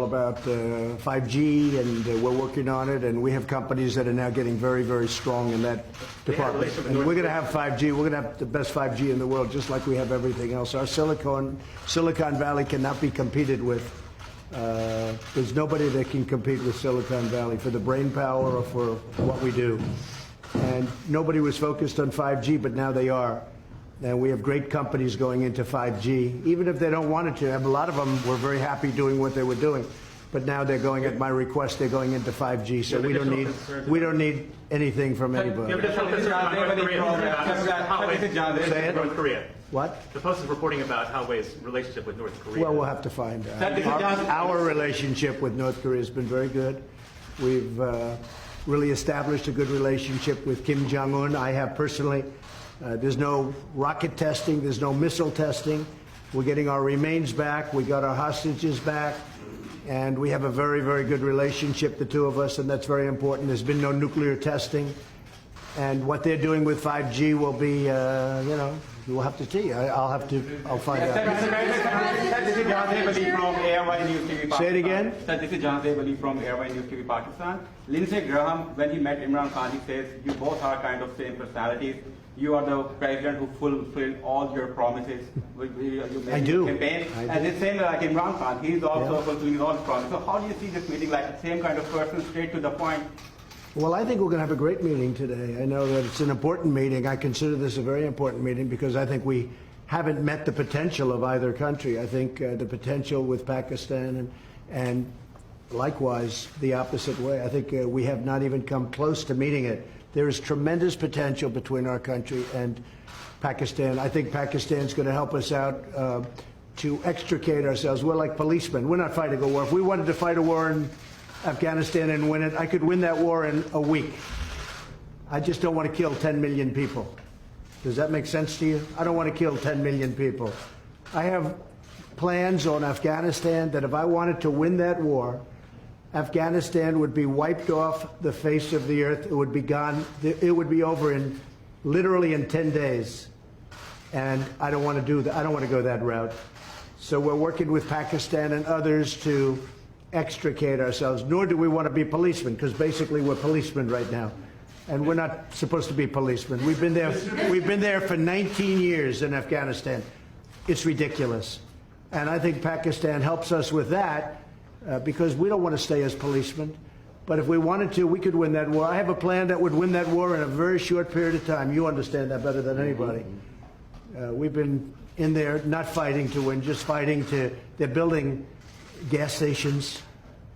about 5G, and we're working on it, and we have companies that are now getting very, very strong in that department. And we're going to have 5G. We're going to have the best 5G in the world, just like we have everything else. Our Silicon Valley cannot be competed with. There's nobody that can compete with Silicon Valley for the brain power or for what we do. And nobody was focused on 5G, but now they are. And we have great companies going into 5G, even if they don't want it to. A lot of them were very happy doing what they were doing, but now they're going, at my request, they're going into 5G. So we don't need anything from anybody. Say it. North Korea. What? The Post is reporting about Huawei's relationship with North Korea. Well, we'll have to find out. Our relationship with North Korea has been very good. We've really established a good relationship with Kim Jong-un. I have personally. There's no rocket testing. There's no missile testing. We're getting our remains back. We got our hostages back. And we have a very, very good relationship, the two of us, and that's very important. There's been no nuclear testing. And what they're doing with 5G will be, we'll have to see. I'll find out. This is John Devali from ARY News TV Pakistan. Say it again. Sir, this is John Devali from ARY News TV Pakistan. Lindsey Graham, when he met Imran Khan, he says, you both are kind of same personalities. You are the president who fulfilled all your promises. You I do. Campaign. And the same like Imran Khan, he is also fulfilling all his promises. So how do you see this meeting, like the same kind of person, straight to the point? Well, I think we're going to have a great meeting today. I know that it's an important meeting. I consider this a very important meeting because I think we haven't met the potential of either country. I think the potential with Pakistan and likewise the opposite way. I think we have not even come close to meeting it. There is tremendous potential between our country and Pakistan. I think Pakistan's going to help us out to extricate ourselves. We're like policemen. We're not fighting a war. If we wanted to fight a war in Afghanistan and win it, I could win that war in a week. I just don't want to kill 10 million people. Does that make sense to you? I don't want to kill 10 million people. I have plans on Afghanistan that if I wanted to win that war, Afghanistan would be wiped off the face of the earth. It would be gone. It would be over in literally in 10 days. And I don't want to do that. I don't want to go that route. So we're working with Pakistan and others to extricate ourselves, nor do we want to be policemen, because basically we're policemen right now. And we're not supposed to be policemen. We've been there for 19 years in Afghanistan. It's ridiculous. And I think Pakistan helps us with that. Because we don't want to stay as policemen. But if we wanted to, we could win that war. I have a plan that would win that war in a very short period of time. You understand that better than anybody. We've been in there not fighting to win, just fighting to, they're building gas stations.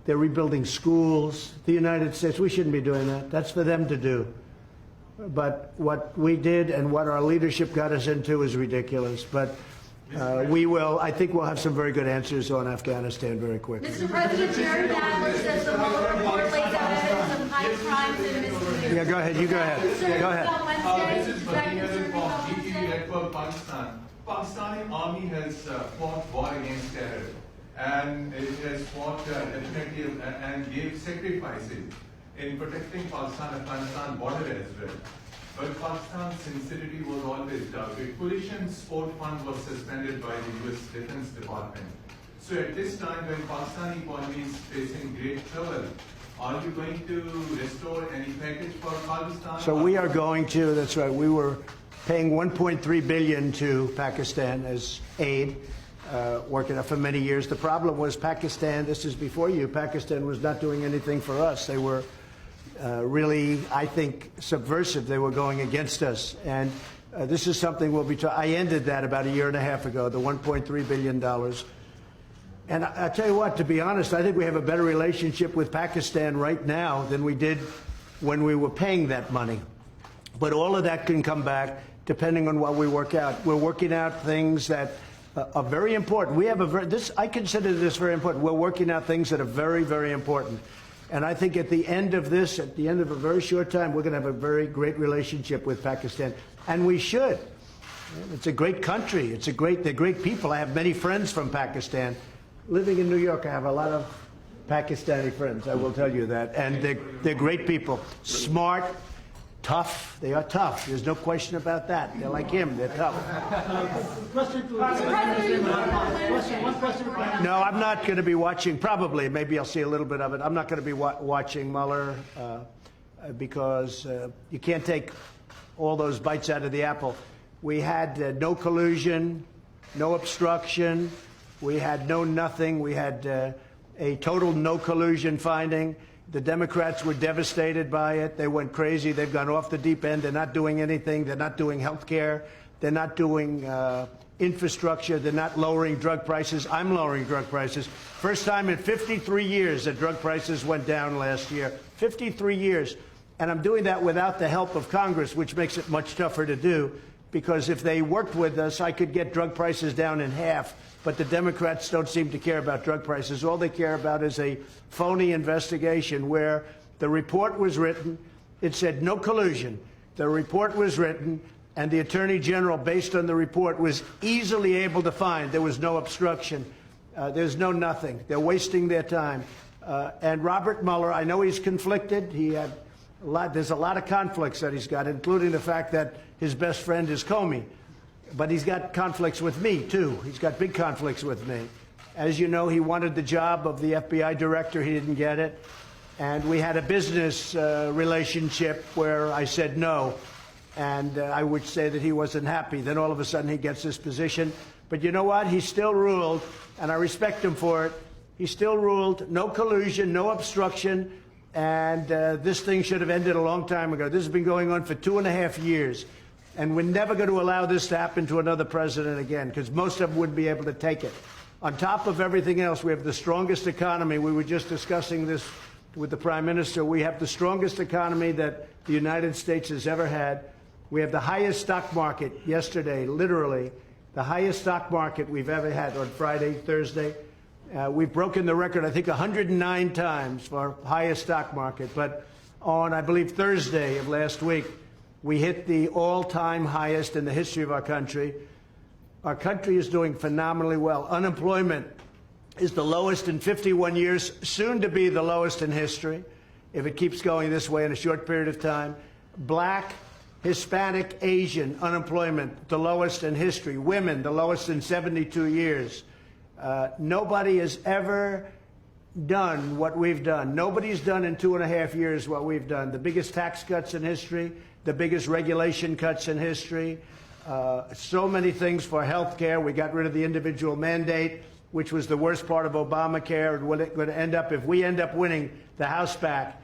They're rebuilding schools. The United States, we shouldn't be doing that. That's for them to do. But what we did and what our leadership got us into is ridiculous. But I think we'll have some very good answers on Afghanistan very quickly. Mr. President, Jerry Nadler says the Mueller report lays out evidence of high crimes and misdemeanors. Yeah, go ahead. You go ahead. Go ahead. This is Vladimir from GTV Network, Pakistan. Pakistani army has fought war against terror, and it has fought definitely and gave sacrifices in protecting Pakistan-Afghanistan border as well. But Pakistan's sincerity was always doubted. Coalition support fund was suspended by the U.S. Defense Department. So at this time, when Pakistani economy is facing great trouble, are you going to restore any package for Pakistan? So we are going to. That's right. We were paying $1.3 billion to Pakistan as aid, working up for many years. The problem was Pakistan. This is before you. Pakistan was not doing anything for us. They were really, I think, subversive. They were going against us. And this is something we'll be I ended that about a year and a half ago, the $1.3 billion. And I tell you what, to be honest, I think we have a better relationship with Pakistan right now than we did when we were paying that money. But all of that can come back depending on what we work out. We're working out things that are very important. We have I consider this very important. We're working out things that are very, very important. And I think at the end of this, at the end of a very short time, we're going to have a very great relationship with Pakistan. And we should. It's a great country. They're great people. I have many friends from Pakistan. Living in New York, I have a lot of Pakistani friends, I will tell you that. And they're great people. Smart, tough. They are tough. There's no question about that. They're like him. They're tough. Question to one question. No, I'm not going to be watching. Probably, maybe I'll see a little bit of it. I'm not going to be watching Mueller because you can't take all those bites out of the apple. We had no collusion, no obstruction. We had no nothing. We had a total no collusion finding. The Democrats were devastated by it. They went crazy. They've gone off the deep end. They're not doing anything. They're not doing health care. They're not doing infrastructure. They're not lowering drug prices. I'm lowering drug prices. First time in 53 years that drug prices went down last year. 53 years. And I'm doing that without the help of Congress, which makes it much tougher to do, because if they worked with us, I could get drug prices down in half. But the Democrats don't seem to care about drug prices. All they care about is a phony investigation where the report was written. It said no collusion. The report was written, and the Attorney General, based on the report, was easily able to find there was no obstruction. There's no nothing. They're wasting their time. And Robert Mueller, I know he's conflicted. There's a lot of conflicts that he's got, including the fact that his best friend is Comey. But he's got conflicts with me, too. He's got big conflicts with me. As you know, he wanted the job of the FBI director. He didn't get it. And we had a business relationship where I said no. And I would say that he wasn't happy. Then all of a sudden he gets this position. But you know what? He still ruled, and I respect him for it. He still ruled no collusion, no obstruction. And this thing should have ended a long time ago. This has been going on for 2.5 years. And we're never going to allow this to happen to another president again, because most of them wouldn't be able to take it. On top of everything else, we have the strongest economy. We were just discussing this with the Prime Minister. We have the strongest economy that the United States has ever had. We have the highest stock market yesterday, literally, the highest stock market we've ever had on Friday, Thursday. We've broken the record, I think, 109 times for highest stock market. But on, I believe, Thursday of last week, we hit the all-time highest in the history of our country. Our country is doing phenomenally well. Unemployment is the lowest in 51 years, soon to be the lowest in history, if it keeps going this way in a short period of time. Black, Hispanic, Asian unemployment, the lowest in history. Women, the lowest in 72 years. Nobody has ever done what we've done. Nobody's done in 2.5 years what we've done. The biggest tax cuts in history, the biggest regulation cuts in history, so many things for health care. We got rid of the individual mandate, which was the worst part of Obamacare. And what it's going to end up, if we end up winning the House back,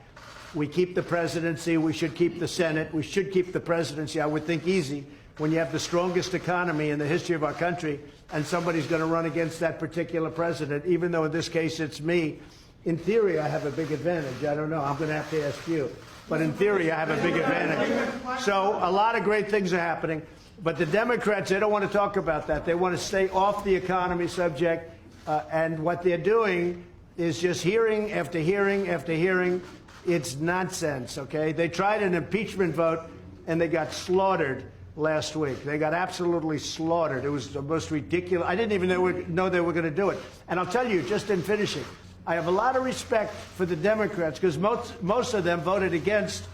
we keep the presidency, we should keep the Senate, we should keep the presidency, I would think easy, when you have the strongest economy in the history of our country, and somebody's going to run against that particular president, even though in this case it's me. In theory, I have a big advantage. I don't know. I'm going to have to ask you. But in theory, I have a big advantage. So a lot of great things are happening. But the Democrats, they don't want to talk about that. They want to stay off the economy subject. And what they're doing is just hearing after hearing after hearing. It's nonsense, okay? They tried an impeachment vote, and they got slaughtered last week. They got absolutely slaughtered. It was the most ridiculous. I didn't even know they were going to do it. And I'll tell you, just in finishing, I have a lot of respect for the Democrats, because most of them voted against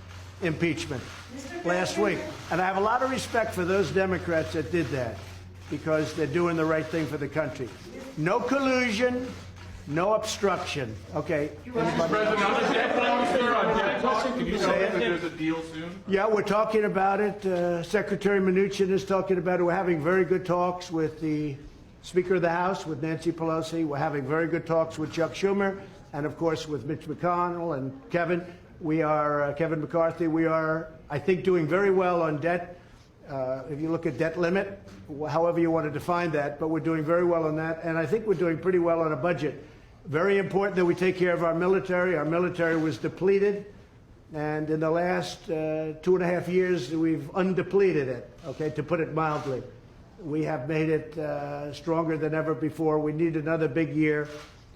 impeachment last week. And I have a lot of respect for those Democrats that did that, because they're doing the right thing for the country. No collusion, no obstruction. Okay. President, on the debt transfer, on debt talk, can you say that there's a deal soon? Yeah, we're talking about it. Secretary Mnuchin is talking about it. We're having very good talks with the Speaker of the House, with Nancy Pelosi. We're having very good talks with Chuck Schumer, and of course with Mitch McConnell and Kevin. We are, Kevin McCarthy, we are, I think, doing very well on debt. If you look at debt limit, however you want to define that, but we're doing very well on that. And I think we're doing pretty well on a budget. Very important that we take care of our military. Our military was depleted, and in the last 2.5 years, we've undepleted it, okay, to put it mildly. We have made it stronger than ever before. We need another big year.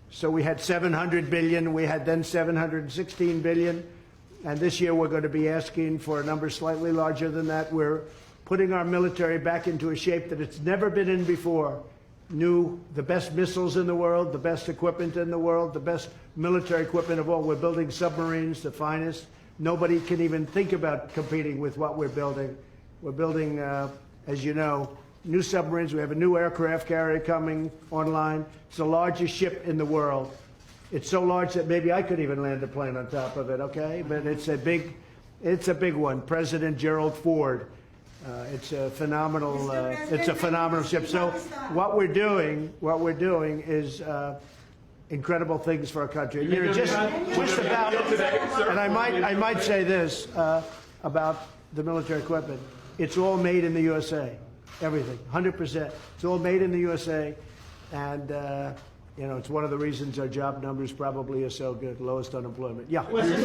So we had $700 billion. We had then $716 billion. And this year we're going to be asking for a number slightly larger than that. We're putting our military back into a shape that it's never been in before. The best missiles in the world, the best equipment in the world, the best military equipment of all. We're building submarines, the finest. nobody can even think about competing with what we're building. We're building, as you know, new submarines. We have a new aircraft carrier coming online. It's the largest ship in the world. It's so large that maybe I could even land a plane on top of it, okay? But it's a big one. President Gerald Ford. It's a phenomenal ship. So what we're doing is incredible things for our country. You know, just about, and I might say this about the military equipment. It's all made in the USA. Everything, 100%. It's all made in the USA, and you know, it's one of the reasons our job numbers probably are so good, lowest unemployment. Yeah. Mr.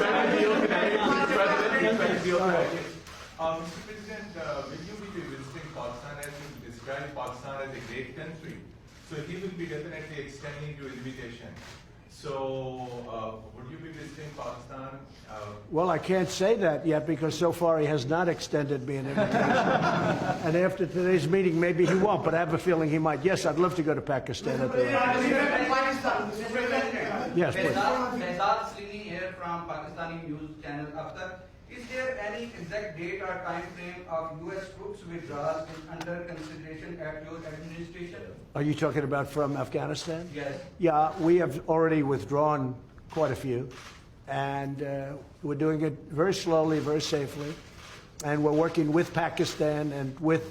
President, will you be visiting Pakistan as you described Pakistan as a great country? So he will be definitely extending your invitation. So would you be visiting Pakistan? Well, I can't say that yet because so far he has not extended me an invitation. And after today's meeting, maybe he won't, but I have a feeling he might. Yes, I'd love to go to Pakistan. Yes, please. Behzad Slini here from Pakistani news channel Akhtar. Is there any exact date or time frame of U.S. troops withdrawal is under consideration at your administration? Are you talking about from Afghanistan? Yes. Yeah, we have already withdrawn quite a few, and we're doing it very slowly, very safely, and we're working with Pakistan and with,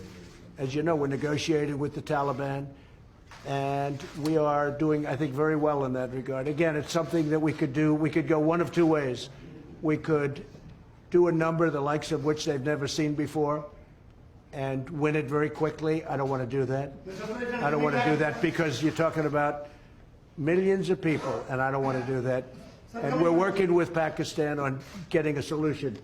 as you know, we're negotiating with the Taliban, and we are doing, I think, very well in that regard. Again, it's something that we could do. We could go one of two ways. We could do a number the likes of which they've never seen before and win it very quickly. I don't want to do that. I don't want to do that because you're talking about millions of people, and I don't want to do that. And we're working with Pakistan on getting a solution.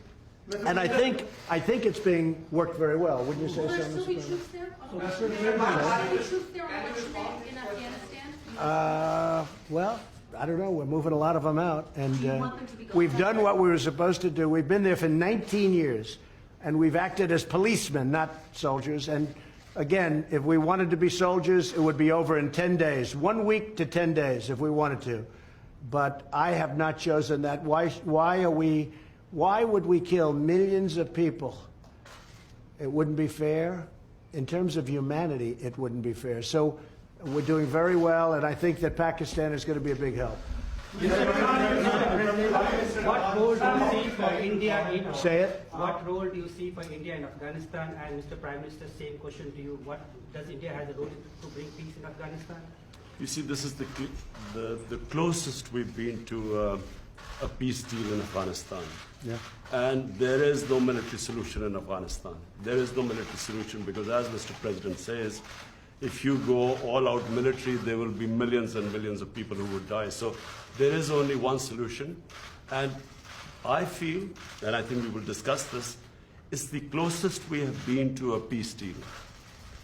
And I think it's being worked very well. Wouldn't you say Will so, there still be Mr. troops there? Will there still be troops there on election day in Afghanistan? Well, I don't know. We're moving a lot of them out, and Do you want them to be gone? we've done what we were supposed to do. We've been there for 19 years, and we've acted as policemen, not soldiers. And again, if we wanted to be soldiers, it would be over in 10 days, 1 week to 10 days, if we wanted to. But I have not chosen that. Why would we kill millions of people? It wouldn't be fair. In terms of humanity, it wouldn't be fair. So we're doing very well, and I think that Pakistan is going to be a big help. What role do you see for India in? Say it. What role do you see for India in Afghanistan? And Mr. Prime Minister, same question to you. What does India have a role to bring peace in Afghanistan? You see, this is the closest we've been to a peace deal in Afghanistan. Yeah. And there is no military solution in Afghanistan. There is no military solution because, as Mr. President says, if you go all out military, there will be millions and millions of people who would die. So there is only one solution. And I feel, and I think we will discuss this, it's the closest we have been to a peace deal.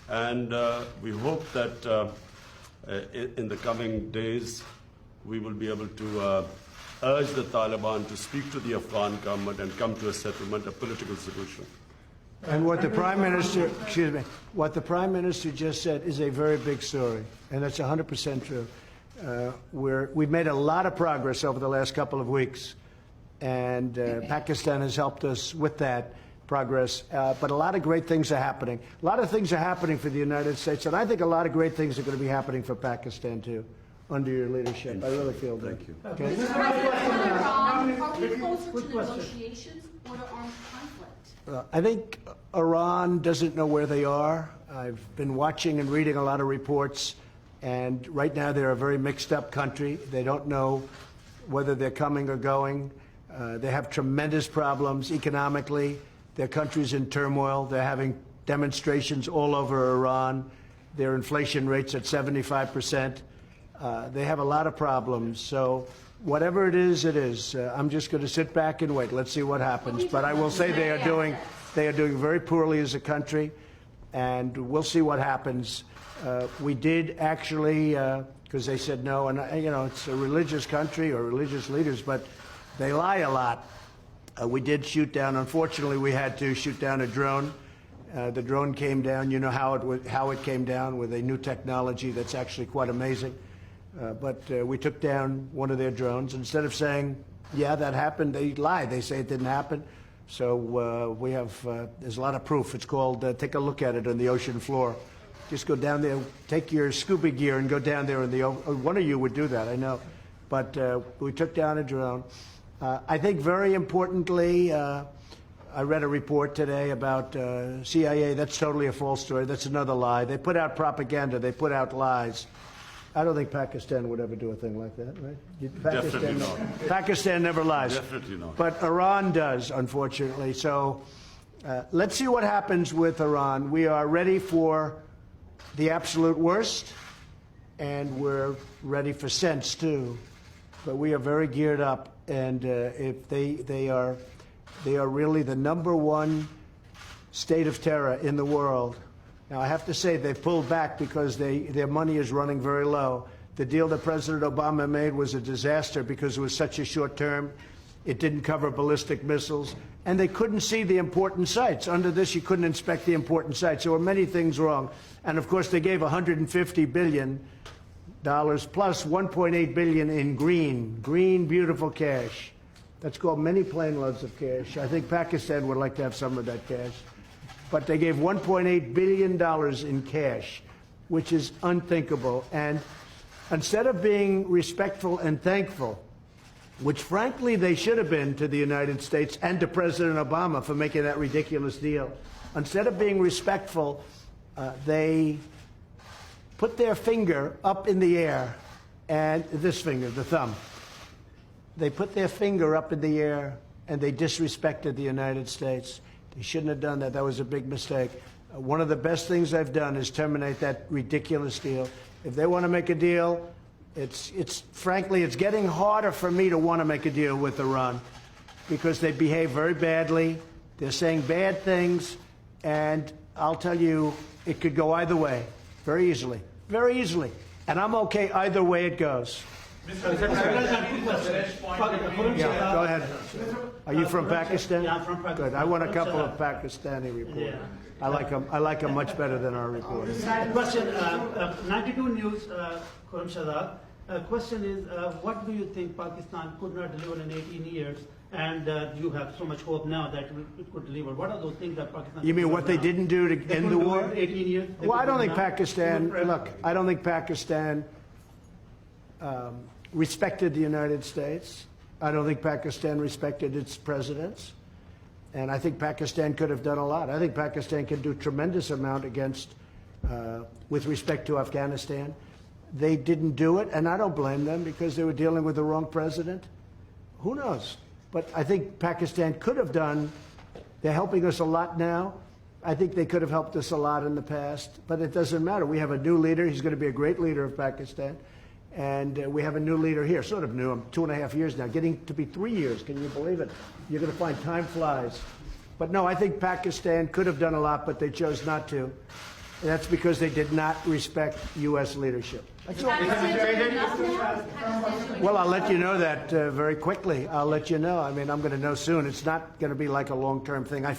And we hope that in the coming days, we will be able to urge the Taliban to speak to the Afghan government and come to a settlement, a political solution. And what the Prime Minister, what the Prime Minister just said is a very big story, and that's 100% true. We've made a lot of progress over the last couple of weeks, and Pakistan has helped us with that progress. But a lot of great things are happening. A lot of things are happening for the United States, and I think a lot of great things are going to be happening for Pakistan too, under your leadership. I really feel that. Thank you. Okay. Mr. President, Iran, are we closer to negotiations or to armed conflict? I think Iran doesn't know where they are. I've been watching and reading a lot of reports, and right now they're a very mixed up country. They don't know whether they're coming or going. They have tremendous problems economically. Their country's in turmoil. They're having demonstrations all over Iran. Their inflation rate's at 75%. They have a lot of problems. So whatever it is, it is. I'm just going to sit back and wait. Let's see what happens. But I will say they are doing very poorly as a country, and we'll see what happens. We did actually, because they said no, and you know, it's a religious country or religious leaders, but they lie a lot. We did shoot down. Unfortunately, we had to shoot down a drone. The drone came down. You know how it came down, with a new technology that's actually quite amazing. But we took down one of their drones. Instead of saying, yeah, that happened. They lie. They say it didn't happen. So we have, there's a lot of proof. It's called, take a look at it on the ocean floor. Just go down there, take your scuba gear and go down there in the, one of you would do that, I know. But we took down a drone. I think very importantly, I read a report today about CIA. That's totally a false story. That's another lie. They put out propaganda. They put out lies. I don't think Pakistan would ever do a thing like that, right? Definitely not. Pakistan never lies. Definitely not. But Iran does, unfortunately. So let's see what happens with Iran. We are ready for the absolute worst, and we're ready for sense, too. But we are very geared up, and if they are really the #1 state of terror in the world. Now, I have to say they've pulled back because their money is running very low. The deal that President Obama made was a disaster because it was such a short term. It didn't cover ballistic missiles, and they couldn't see the important sites. Under this, you couldn't inspect the important sites. There were many things wrong. And, of course, they gave $150 billion plus $1.8 billion in green, beautiful cash. That's called many plane loads of cash. I think Pakistan would like to have some of that cash. But they gave $1.8 billion in cash, which is unthinkable. And instead of being respectful and thankful, which frankly they should have been to the United States and to President Obama for making that ridiculous deal, instead of being respectful, they put their finger up in the air, and this finger, the thumb, they put their finger up in the air and they disrespected the United States. They shouldn't have done that. That was a big mistake. One of the best things I've done is terminate that ridiculous deal. If they want to make a deal, frankly, it's getting harder for me to want to make a deal with Iran because they behave very badly. They're saying bad things, and I'll tell you, it could go either way very easily, very easily. And I'm okay either way it goes. Mr. Yeah, go ahead. Are you from Pakistan? Yeah, I'm from Pakistan. Good. I want a couple of Pakistani reporters. Yeah. I like them much better than our reporters. Question, 92 News, Khurram Shahzad. Question is, what do you think Pakistan could not deliver in 18 years? And you have so much hope now that it could deliver. What are those things that Pakistan... You mean what they didn't do to end the war? 18 years? Well, I don't think Pakistan... Look, I don't think Pakistan respected the United States. I don't think Pakistan respected its presidents. And I think Pakistan could have done a lot. I think Pakistan can do a tremendous amount with respect to Afghanistan. They didn't do it, and I don't blame them because they were dealing with the wrong president. Who knows? But I think Pakistan could have done. They're helping us a lot now. I think they could have helped us a lot in the past, but it doesn't matter. We have a new leader. He's going to be a great leader of Pakistan. And we have a new leader here, sort of new. I'm 2.5 years now, getting to be 3 years. Can you believe it? You're going to find time flies. But no, I think Pakistan could have done a lot, but they chose not to. And that's because they did not respect U.S. leadership. Well, I'll let you know that very quickly. I'll let you know. I mean, I'm going to know soon. It's not going to be like a long-term thing. I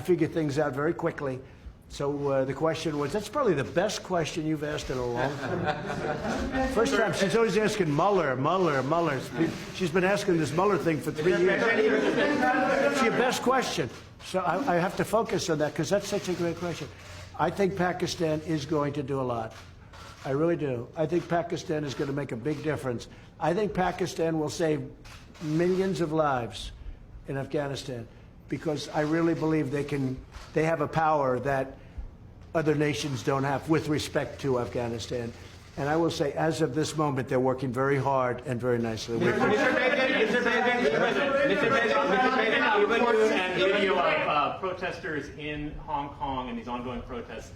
figure things out very quickly. So the question was, that's probably the best question you've asked in a long time. First time, she's always asking Mueller. She's been asking this Mueller thing for 3 years. It's your best question. So I have to focus on that because that's such a great question. I think Pakistan is going to do a lot. I really do. I think Pakistan is going to make a big difference. I think Pakistan will save millions of lives in Afghanistan because I really believe they have a power that other nations don't have with respect to Afghanistan. And I will say, as of this moment, they're working very hard and very nicely with Mr. President, and video of protesters in Hong Kong and these ongoing protests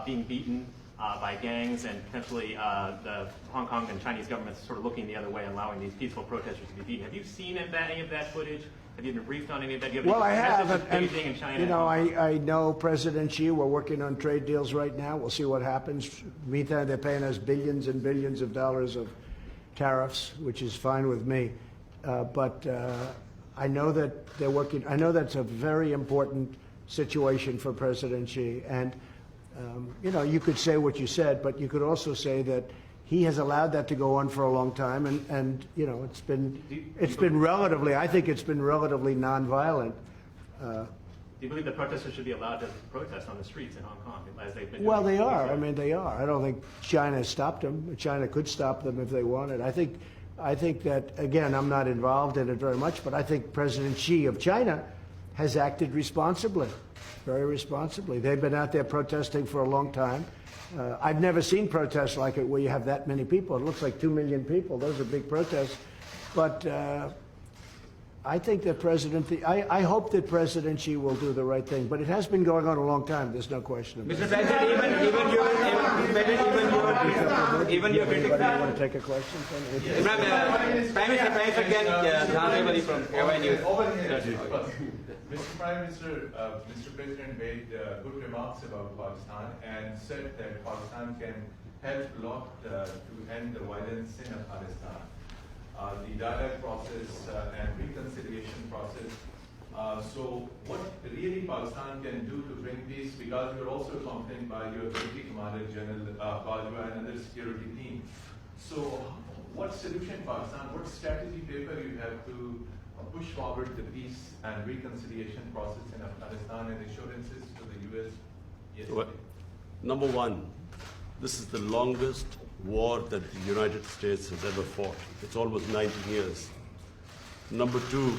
being beaten by gangs and potentially the Hong Kong and Chinese governments sort of looking the other way and allowing these peaceful protesters to be beaten. Have you seen any of that footage? Have you been briefed on any of that? Well, I have, and Beijing and China you know, I know President Xi. We're working on trade deals right now. We'll see what happens. Meantime, they're paying us billions and billions of dollars of tariffs, which is fine with me. But I know that they're working. I know that's a very important situation for President Xi. And you know, you could say what you said, but you could also say that he has allowed that to go on for a long time, and you know, it's been relatively, I think it's been relatively nonviolent. Do you believe that protesters should be allowed to protest on the streets in Hong Kong as they've been doing? Well, they are. I mean, they are. I don't think China has stopped them. China could stop them if they wanted. I think that, again, I'm not involved in it very much, but I think President Xi of China has acted responsibly, very responsibly. They've been out there protesting for a long time. I've never seen protests like it where you have that many people. It looks like 2 million people. Those are big protests. But I think that I hope that President Xi will do the right thing. But it has been going on a long time. There's no question about it. Mr. President, even your critics. Anybody want to take a question? Imran, Prime Minister again, Dhanavali from Airway News. Over here. Mr. Prime Minister, Mr. President made good remarks about Pakistan and said that Pakistan can help a lot to end the violence in Afghanistan. The dialogue process and reconciliation process. So what really Pakistan can do to bring peace, because you're also accompanied by your military commander, General Bajwa, and other security team. So what solution Pakistan, what strategy paper you have to push forward the peace and reconciliation process in Afghanistan and assurances to the U.S. yesterday? Well, number one, this is the longest war that the United States has ever fought. It's almost 19 years. Number two,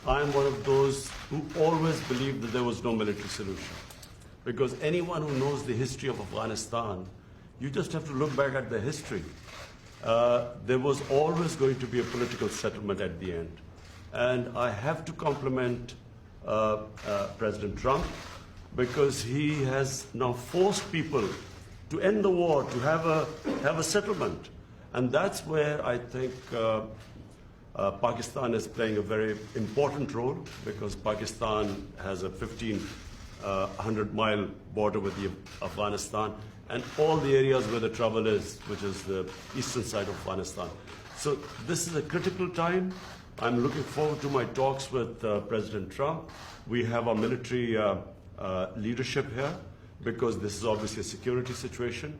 I'm one of those who always believed that there was no military solution. Because anyone who knows the history of Afghanistan, you just have to look back at the history. There was always going to be a political settlement at the end. And I have to compliment President Trump, because he has now forced people to end the war, to have a settlement. And that's where I think Pakistan is playing a very important role, because Pakistan has a 1,500-mile border with Afghanistan and all the areas where the trouble is, which is the eastern side of Afghanistan. So this is a critical time. I'm looking forward to my talks with President Trump. We have our military leadership here, because this is obviously a security situation.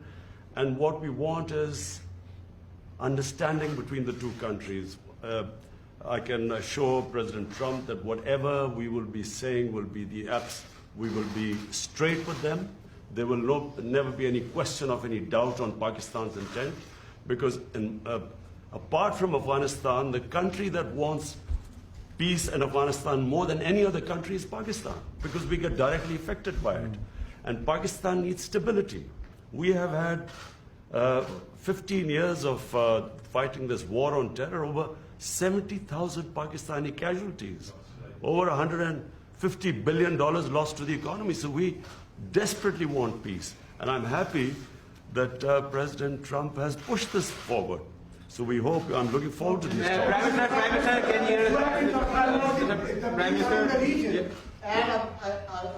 And what we want is understanding between the two countries. I can assure President Trump that whatever we will be saying will be we will be straight with them. There will never be any question of any doubt on Pakistan's intent, because apart from Afghanistan, the country that wants peace in Afghanistan more than any other country is Pakistan, because we get directly affected by it. And Pakistan needs stability. We have had 15 years of fighting this war on terror, over 70,000 Pakistani casualties, over $150 billion lost to the economy. So we desperately want peace. And I'm happy that President Trump has pushed this forward. So we hope, I'm looking forward to these talks. Prime Minister, can you... Prime Minister, and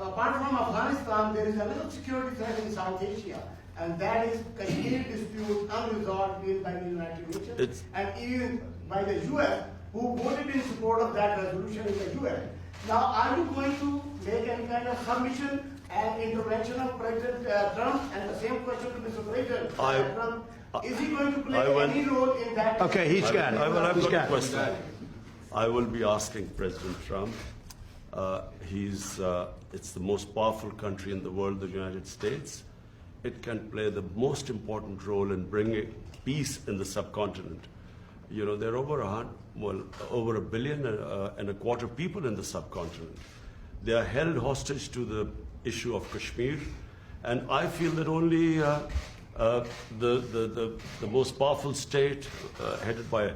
apart from Afghanistan, there is another security threat in South Asia, and that is Kashmir dispute unresolved even by the United Nations and even by the US, who voted in support of that resolution in the UN. Now, are you going to make any kind of submission and intervention of President Trump? And the same question to Mr. President Trump. Is he going to play any role in that? Okay, he's got it. I've got a question. I will be asking President Trump. It's the most powerful country in the world, the United States. It can play the most important role in bringing peace in the subcontinent. You know, there are over a billion and a quarter people in the subcontinent. They are held hostage to the issue of Kashmir, and I feel that only the most powerful state, headed by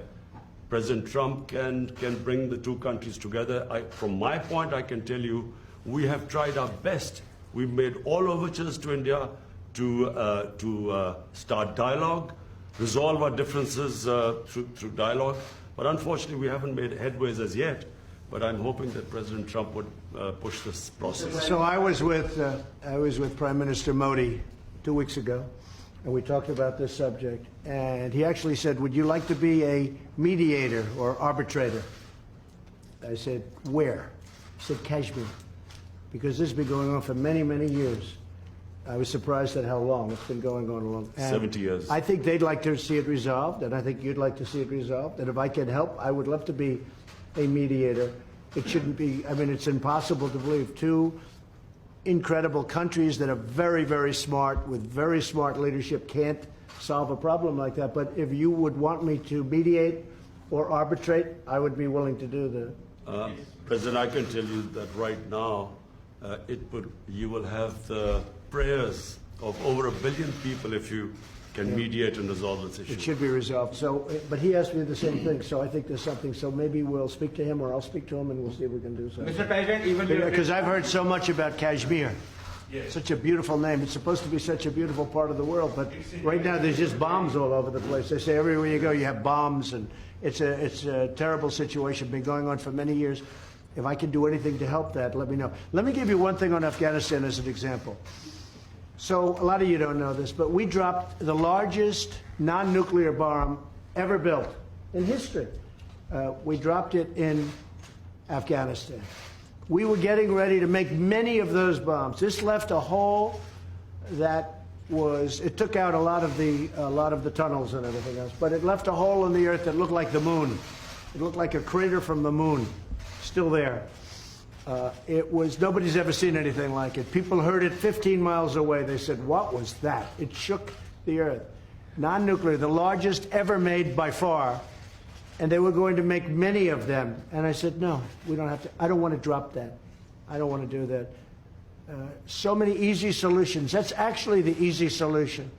President Trump, can bring the two countries together. From my point, I can tell you, we have tried our best. We've made all overtures to India to start dialogue, resolve our differences through dialogue. But unfortunately, we haven't made headways as yet. But I'm hoping that President Trump would push this process. So I was with Prime Minister Modi 2 weeks ago, and we talked about this subject. And he actually said, "Would you like to be a mediator or arbitrator?" I said, "Where?" He said, "Kashmir," because this has been going on for many, many years. I was surprised at how long. It's been going on a long time. 70 years. I think they'd like to see it resolved, and I think you'd like to see it resolved. And if I can help, I would love to be a mediator. It shouldn't be, I mean, it's impossible to believe. Two incredible countries that are very, very smart, with very smart leadership, can't solve a problem like that. But if you would want me to mediate or arbitrate, I would be willing to do that. President, I can tell you that right now, you will have the prayers of over 1 billion people if you can mediate and resolve this issue. It should be resolved. So, but he asked me the same thing, so I think there's something. So maybe we'll speak to him, or I'll speak to him, and we'll see if we can do something. Mr. President, even Because I've heard so much about Kashmir. Yes. Such a beautiful name. It's supposed to be such a beautiful part of the world, but right now there's just bombs all over the place. They say everywhere you go you have bombs, and it's a terrible situation. Been going on for many years. If I can do anything to help that, let me know. Let me give you one thing on Afghanistan as an example. So a lot of you don't know this, but we dropped the largest non-nuclear bomb ever built in history. We dropped it in Afghanistan. We were getting ready to make many of those bombs. This left a hole that was, it took out a lot of the tunnels and everything else, but it left a hole in the earth that looked like the moon. It looked like a crater from the moon, still there. It was, nobody's ever seen anything like it. People heard it 15 miles away. They said, what was that? It shook the earth. Non-nuclear, the largest ever made by far. And they were going to make many of them. And I said, no, we don't have to. I don't want to drop that. I don't want to do that. So many easy solutions. That's actually the easy solution.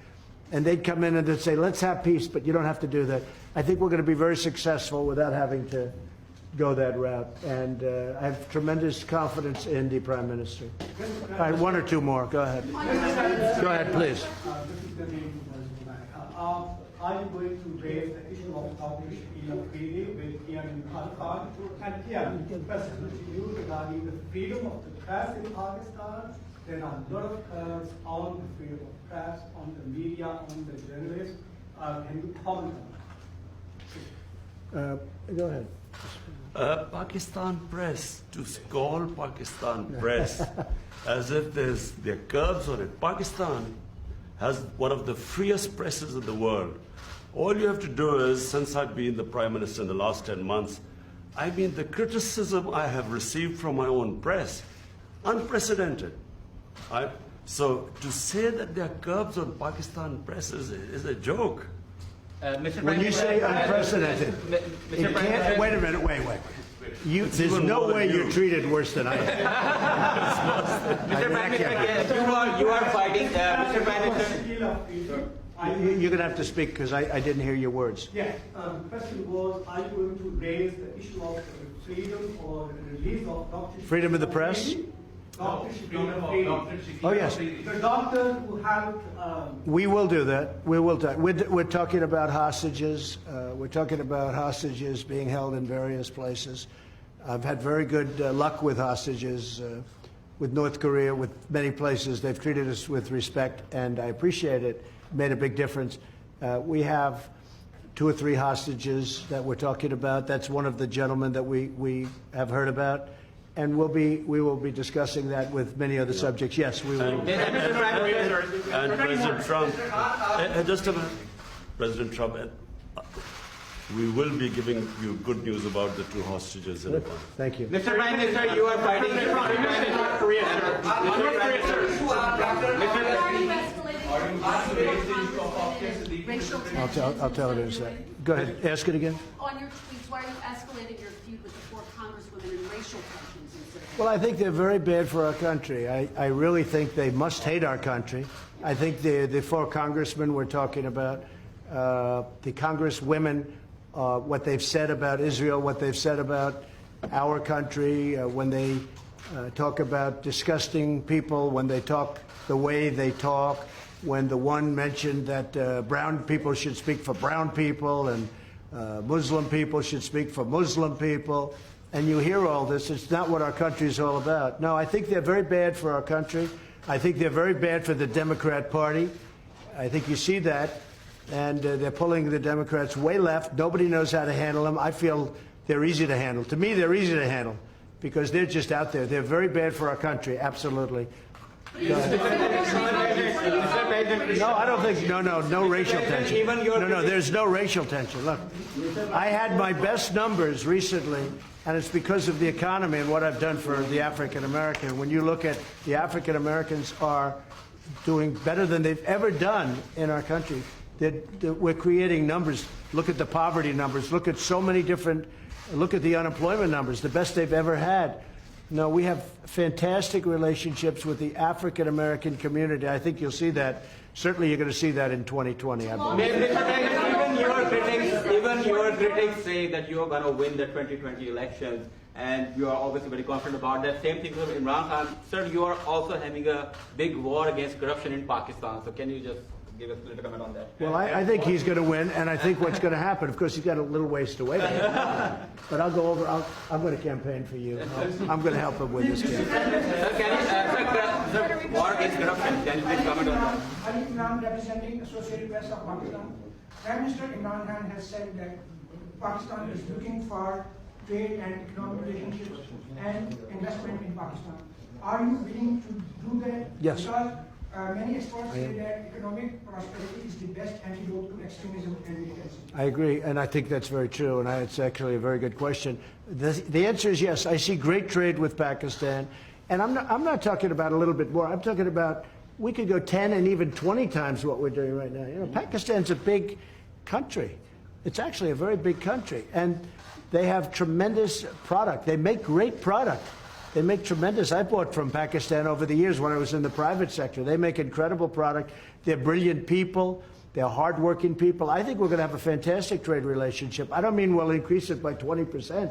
And they'd come in and they'd say, let's have peace, but you don't have to do that. I think we're going to be very successful without having to go that route. And I have tremendous confidence in the Prime Minister. All right, one or two more. Go ahead. Go ahead, please. Are you going to raise the issue of public treaty with Imran Khan and President you regarding the freedom of the press in Pakistan? There are a lot of curbs on the freedom of press, on the media, on the journalists. Can you comment on that? Go ahead. Pakistan press, to call Pakistan press as if there are curbs on it. Pakistan has one of the freest presses in the world. All you have to do is, since I've been the Prime Minister in the last 10 months, I mean, the criticism I have received from my own press, unprecedented. So to say that there are curbs on Pakistan press is a joke. When you say unprecedented, it can't, wait a minute, wait. There's no way you're treated worse than I am. Mr. Prime Minister, you are fighting, Mr. Prime Minister. You're going to have to speak because I didn't hear your words. Yes. The question was, are you going to raise the issue of freedom or release of Dr. Freedom of the press? Dr. Oh, yes. The doctors who have... We will do that. We will. We're talking about hostages. We're talking about hostages being held in various places. I've had very good luck with hostages, with North Korea, with many places. They've treated us with respect, and I appreciate it. Made a big difference. We have 2 or 3 hostages that we're talking about. That's one of the gentlemen that we have heard about. And we will be discussing that with many other subjects. Yes, we will. And President Trump, just a minute. President Trump, we will be giving you good news about the 2 hostages in a while. Thank you. Mr. Prime Minister, you are fighting. North Korea, sir. North Korea, sir. I'll tell it in a second. Go ahead. Ask it again. On your tweets, why are you escalating your feud with the 4 congresswomen and racial tensions instead of... Well, I think they're very bad for our country. I really think they must hate our country. I think the 4 congressmen we're talking about, the congresswomen, what they've said about Israel, what they've said about our country, when they talk about disgusting people, when they talk the way they talk, when the one mentioned that brown people should speak for brown people and Muslim people should speak for Muslim people, and you hear all this, it's not what our country is all about. No, I think they're very bad for our country. I think they're very bad for the Democrat Party. I think you see that, and they're pulling the Democrats way left. Nobody knows how to handle them. I feel they're easy to handle. To me, they're easy to handle because they're just out there. They're very bad for our country, absolutely. No, I don't think, no racial tension. No, there's no racial tension. Look, I had my best numbers recently, and it's because of the economy and what I've done for the African American. When you look at the African Americans are doing better than they've ever done in our country. We're creating numbers. Look at the poverty numbers. Look at so many different, look at the unemployment numbers, the best they've ever had. No, we have fantastic relationships with the African American community. I think you'll see that. Certainly you're going to see that in 2020, I believe. Even your critics say that you're going to win the 2020 elections, and you are obviously very confident about that. Same thing with Imran Khan. Sir, you are also having a big war against corruption in Pakistan. So can you just give us a little comment on that? Well, I think he's going to win, and I think what's going to happen, of course, he's got a little ways to wait. But I'll go over, I'm going to campaign for you. I'm going to help him win this game. Sir, can you, sir, war against corruption, can you please comment on that? Ali Imran, representing Associated Press of Pakistan. Prime Minister Imran Khan has said that Pakistan is looking for trade and economic relationships and investment in Pakistan. Are you willing to do that? Yes. Because many experts say that economic prosperity is the best antidote to extremism and militancy. I agree, and I think that's very true, and it's actually a very good question. The answer is yes. I see great trade with Pakistan, and I'm not talking about a little bit more. I'm talking about we could go 10 and even 20 times what we're doing right now. You know, Pakistan's a big country. It's actually a very big country, and they have tremendous product. They make great product. They make tremendous. I bought from Pakistan over the years when I was in the private sector. They make incredible product. They're brilliant people. They're hardworking people. I think we're going to have a fantastic trade relationship. I don't mean we'll increase it by 20%.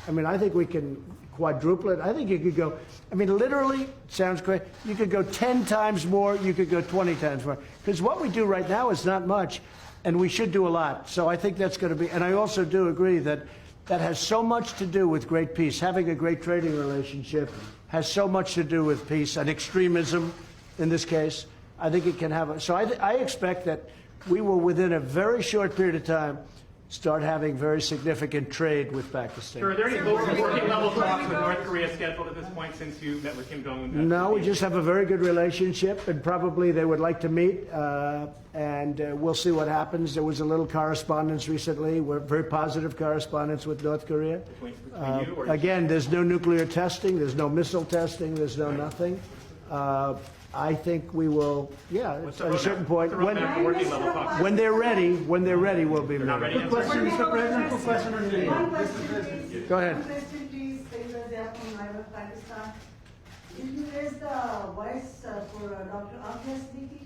I mean, I think we can quadruple it. I think you could go, I mean, literally, it sounds great. You could go 10 times more. You could go 20 times more. Because what we do right now is not much, and we should do a lot. So I think that's going to be, and I also do agree that that has so much to do with great peace. Having a great trading relationship has so much to do with peace and extremism in this case. I think it can have so I expect that we will, within a very short period of time, start having very significant trade with Pakistan. Sir, are there any working level talks with North Korea scheduled at this point since you met with Kim Jong-un? No, we just have a very good relationship, and probably they would like to meet, and we'll see what happens. There was a little correspondence recently, very positive correspondence with North Korea. Between you or Again, there's no nuclear testing, there's no missile testing, there's no nothing. I think we will, at a certain point, when they're ready, we'll be ready. Good question, Mr. President. Good question on India. One question, please. Go ahead. One question, please. From Pakistan. Will you raise the voice for Dr. Afia Siddiqui?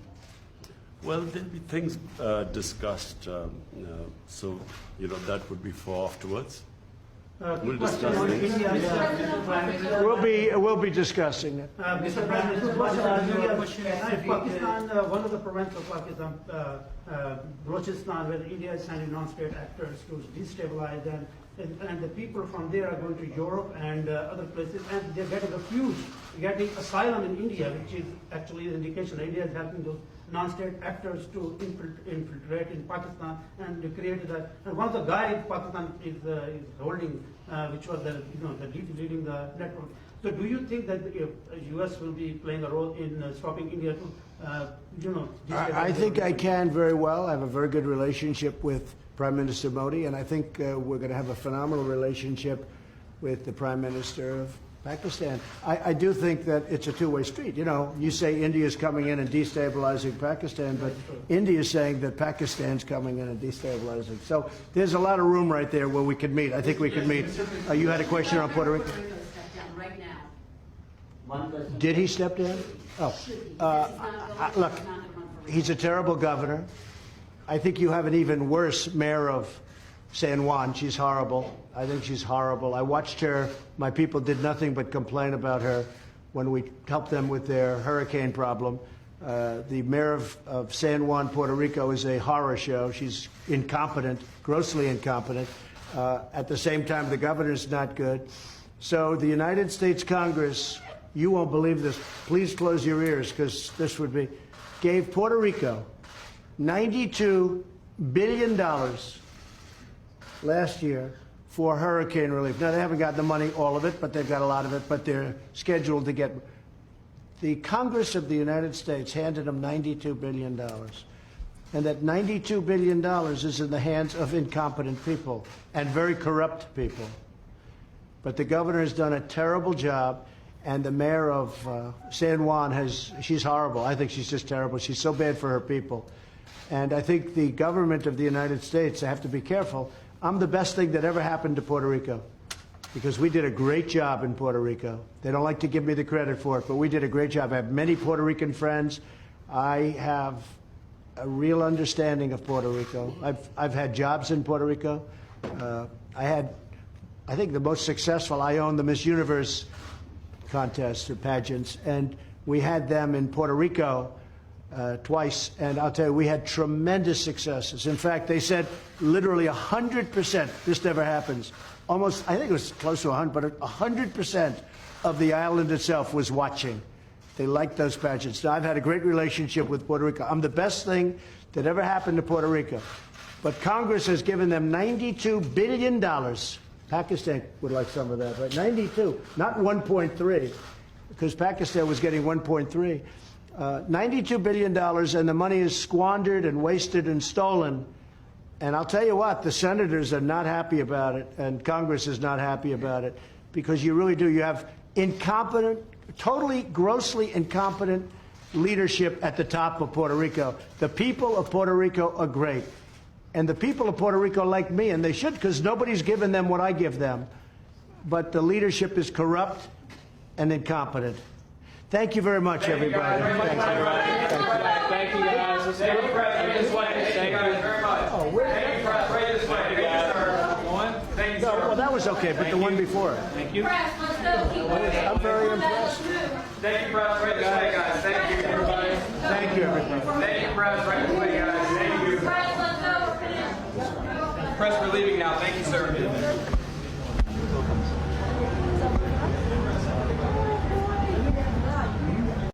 Well, there'll be things discussed, so that would be for afterwards. We'll discuss things. We'll be discussing it. Mr. President, Pakistan, one of the provinces of Pakistan, Balochistan, where India is sending non-state actors to destabilize, and the people from there are going to Europe and other places, and they're getting refuge, getting asylum in India, which is actually an indication that India is helping those non-state actors to infiltrate in Pakistan and to create that. And one of the guys Pakistan is holding, which was leading the network. So, do you think that the U.S. will be playing a role in stopping India to, I think I can very well. I have a very good relationship with Prime Minister Modi, and I think we're going to have a phenomenal relationship with the Prime Minister of Pakistan. I do think that it's a two-way street. You say India is coming in and destabilizing Pakistan, but India is saying that Pakistan's coming in and destabilizing. So there's a lot of room right there where we could meet. I think we could meet. You had a question on Puerto Rico? Right now. One question. Did he step down? Look, he's a terrible governor. I think you have an even worse mayor of San Juan. She's horrible. I think she's horrible. I watched her. My people did nothing but complain about her when we helped them with their hurricane problem. The mayor of San Juan, Puerto Rico, is a horror show. She's incompetent, grossly incompetent. At the same time, the governor's not good. So the United States Congress, you won't believe this. Please close your ears, because this would be, gave Puerto Rico $92 billion last year for hurricane relief. Now, they haven't gotten the money, all of it, but they've got a lot of it, but they're scheduled to get the Congress of the United States handed them $92 billion. And that $92 billion is in the hands of incompetent people and very corrupt people. But the governor has done a terrible job, and the mayor of San Juan she's horrible. I think she's just terrible. She's so bad for her people. And I think the government of the United States, I have to be careful. I'm the best thing that ever happened to Puerto Rico, because we did a great job in Puerto Rico. They don't like to give me the credit for it, but we did a great job. I have many Puerto Rican friends. I have a real understanding of Puerto Rico. I've had jobs in Puerto Rico. I think the most successful, I owned the Miss Universe contests or pageants, and we had them in Puerto Rico twice, and I'll tell you, we had tremendous successes. In fact, they said literally 100%, this never happens, almost, I think it was close to 100, but 100% of the island itself was watching. They liked those pageants. Now, I've had a great relationship with Puerto Rico. I'm the best thing that ever happened to Puerto Rico. But Congress has given them $92 billion. Pakistan would like some of that, right? 92, not 1.3, because Pakistan was getting 1.3. $92 billion, and the money is squandered and wasted and stolen. And I'll tell you what, the senators are not happy about it, and Congress is not happy about it, because you really do. You have incompetent, totally, grossly incompetent leadership at the top of Puerto Rico. The people of Puerto Rico are great. And the people of Puerto Rico like me, and they should, because nobody's given them what I give them. But the leadership is corrupt and incompetent. Thank you very much, everybody. Thank you, guys. Thank you guys very much. Oh, well, that was okay, but the one before it. Thank you. Press, let's go. Keep moving. I'm very impressed. Thank you, press. Right this way, guys. Thank you, everybody. Thank you, everybody. Thank you, press. Right this way, guys. Thank you. Press, let's go. We're finished. Press, we're leaving now. Thank you.